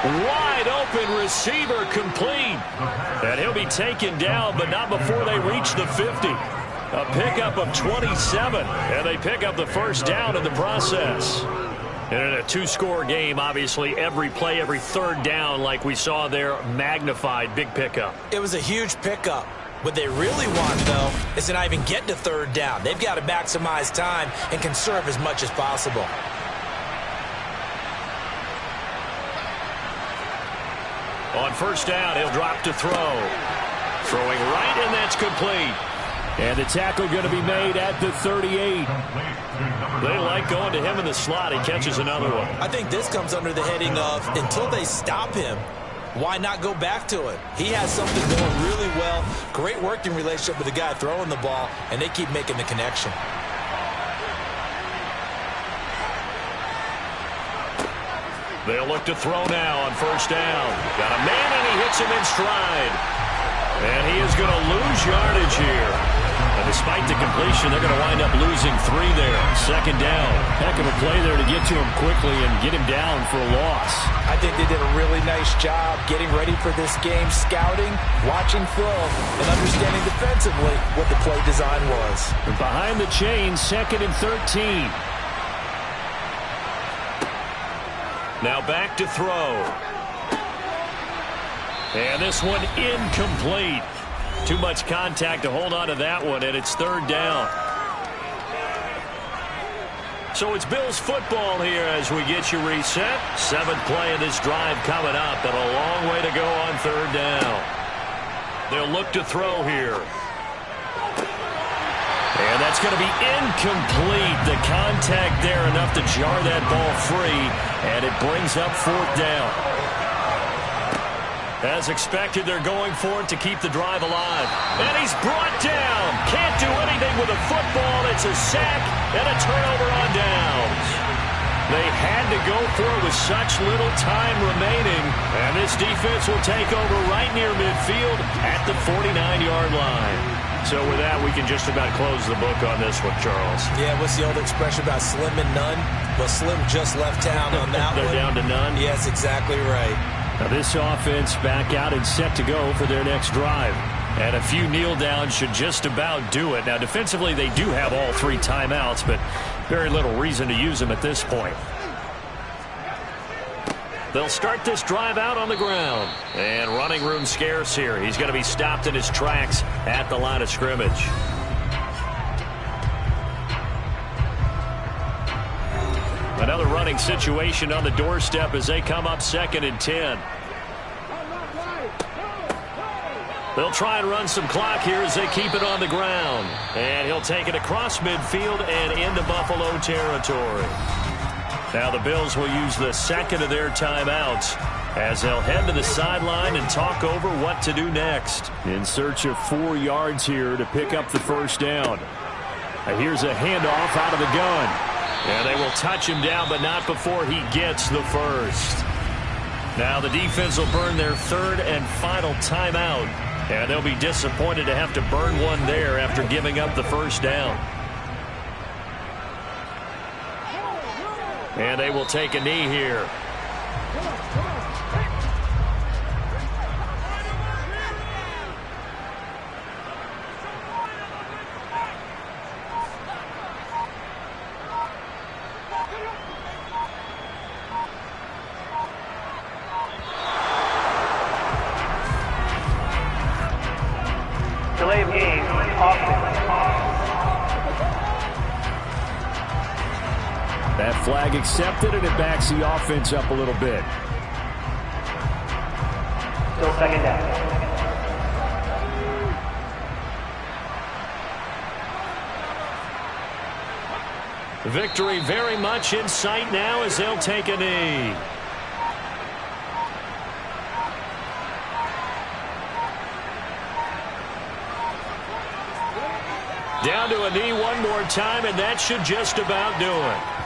Wide open receiver complete. And he'll be taken down, but not before they reach the 50. A pickup of 27, and they pick up the first down in the process. And in a 2-score game, obviously, every play, every third down, like we saw there, magnified. Big pickup. It was a huge pickup. What they really want, though, is to not even get to third down. They've got to maximize time and conserve as much as possible. On first down, he'll drop to throw. Throwing right, and that's complete. And the tackle going to be made at the 38. They like going to him in the slot. He catches another one. I think this comes under the heading of, until they stop him, why not go back to it? He has something going really well. Great working relationship with the guy throwing the ball, and they keep making the connection. They'll look to throw now on first down. Got a man, and he hits him in stride. And he is going to lose yardage here. And despite the completion, they're going to wind up losing 3 there. Second down. Heck of a play there to get to him quickly and get him down for a loss. I think they did a really nice job getting ready for this game, scouting, watching film, and understanding defensively what the play design was. And behind the chains, 2nd and 13. Now back to throw. And this one incomplete. Too much contact to hold on to that one, and it's third down. So it's Bills football here as we get you reset. 7th play of this drive coming up, and a long way to go on third down. They'll look to throw here. And that's going to be incomplete. The contact there enough to jar that ball free, and it brings up 4th down. As expected, they're going for it to keep the drive alive. And he's brought down. Can't do anything with a football. It's a sack and a turnover on downs. They had to go for it with such little time remaining. And this defense will take over right near midfield at the 49-yard line. So with that, we can just about close the book on this one, Charles. Yeah, what's the old expression about slim and none? Well, Slim just left town on that one. They're down to none? Yes, exactly right. Now this offense back out and set to go for their next drive. And a few kneel downs should just about do it. Now defensively they do have all 3 timeouts, but very little reason to use them at this point. They'll start this drive out on the ground. And running room scarce here. He's going to be stopped in his tracks at the line of scrimmage. Another running situation on the doorstep as they come up 2nd and 10. They'll try and run some clock here as they keep it on the ground. And he'll take it across midfield and into Buffalo territory. Now the Bills will use the 2nd of their timeouts as they'll head to the sideline and talk over what to do next. In search of 4 yards here to pick up the first down. Here's a handoff out of the gun. And they will touch him down, but not before he gets the first. Now the defense will burn their third and final timeout. And they'll be disappointed to have to burn one there after giving up the first down. And they will take a knee here. Delay of game, offense. That flag accepted, and it backs the offense up a little bit. Still second down. Victory very much in sight now as they'll take a knee. Down to a knee one more time, and that should just about do it.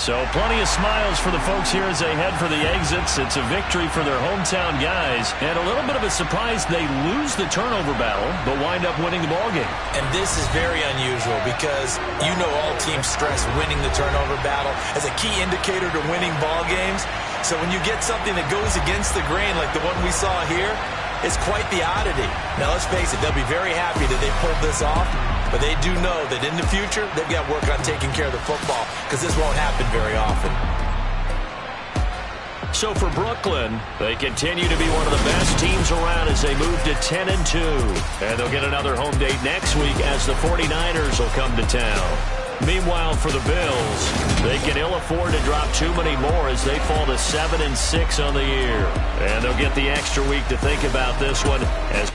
So plenty of smiles for the folks here as they head for the exits. It's a victory for their hometown guys. And a little bit of a surprise, they lose the turnover battle, but wind up winning the ballgame. And this is very unusual because you know all teams stress winning the turnover battle as a key indicator to winning ball games. So when you get something that goes against the grain like the one we saw here, it's quite the oddity. Now let's face it, they'll be very happy that they pulled this off. But they do know that in the future, they've got to work on taking care of the football because this won't happen very often. So for Brooklyn, they continue to be one of the best teams around as they move to 10-2. And they'll get another home date next week as the 49ers will come to town. Meanwhile, for the Bills, they can ill afford to drop too many more as they fall to 7-6 on the year. And they'll get the extra week to think about this one as